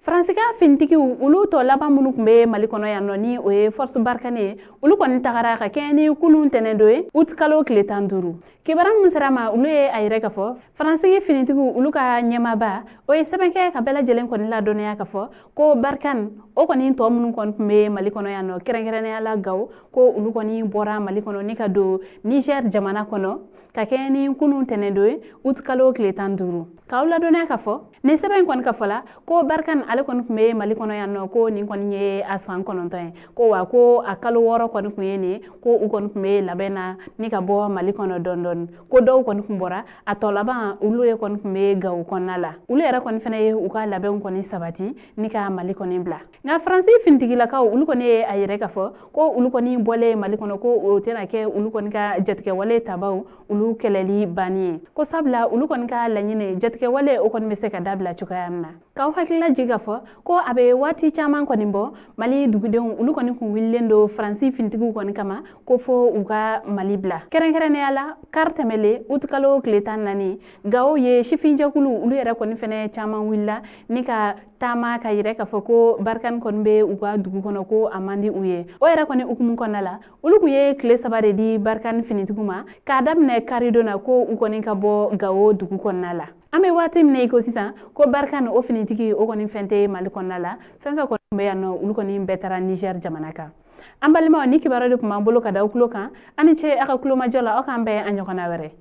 Faransika fintigiw ulu to laban minnu kun be Mali kɔnɔ yan nɔ ni o ye force Barkhane ye ulu kɔni tagara ka kɛɲɛ ni kunun tɛnɛ do ye août kalo tile 15 kibaru min sera ma ulu ye a yɛrɛ ka fɔ Faransigi finitigiw ulu ka ɲɛmaaba o ye sɛbɛn kɛ ka bɛɛ lajɛlen kɔni ladɔnniya ka fɔ ko Barkhane o kɔni tɔ minnu kɔni kun be Mali kɔnɔ yan nɔ kɛrɛnkɛrɛnnenya la Gawo ko ulu kɔni bɔra Mali kɔnɔ ni ka don Niger jamana kɔnɔ ka kɛɲɛ ni kunun tɛnɛ do ye août kalo tile 15 k'aw ladɔnniya ka fɔ ni sɛbɛn kɔni ka fɔ la ko Barkhane ale kɔni kun be Mali kɔnɔ yan nɔ ko nin kɔni ye a san 9 ye ko wa ko a kalo 6 kɔni kun ye nin ko u kɔni kun be labɛn na ni ka bɔ Mali kɔnɔ dɔndɔni ko dɔw kɔni kun bɔra a tɔ laban ulu ye kɔni kun be Gawo kɔnɔna la ulu yɛrɛ kɔni fɛnɛ ye u ka labɛnw kɔni sabati ni ka Mali kɔni bila nka Faransi fintigilakaw ulu kɔni ye a yɛrɛ ka fɔ ko ulu kɔni bɔlen Mali kɔnɔ ko o tɛna kɛ ulu kɔni ka jatigɛwale tabaw ulu kɛlɛli banni ye ko sabula ulu kɔni ka laɲini jatigɛwale o kɔni be se ka dabila cogoya min na k'aw hakilila jigi ka fɔ ko a be waati caman kɔni bɔ Mali dugudenw ulu kɔni kun wililen do Faransi fintigiw kɔni kama ko fo u ka Mali bila kɛrɛnkɛrɛnnenya la kari tɛmɛlen août kalo tile 14 Gawo ye sifinjɛkulu ulu yɛrɛ kɔni fɛnɛ caman wulila ni ka taama ka yɛrɛ ka fɔ ko Barkhane kɔni be u ka dugu kɔnɔ ko a man di u ye o yɛrɛ kɔni hukumu kɔnɔna la ulu kun ye tile 3 de di Barkhane finitigiw ma k'a daminɛ karidon na ko u kɔni ka bɔ Gawo dugu kɔnɔna la an be waati min na iko sisan ko Barkhane o finitigi o kɔni fɛn tɛ Mali kɔnɔna la fɛn fɛn kɔni be yan nɔ ulu kɔni bɛɛ tara Niger jamana kan an balimaw ni kibaru de kun b'an bolo ka da aw tulo kan ani ce a ka kulomajɔ la aw k'an bɛn a ɲɔgɔnna wɛrɛ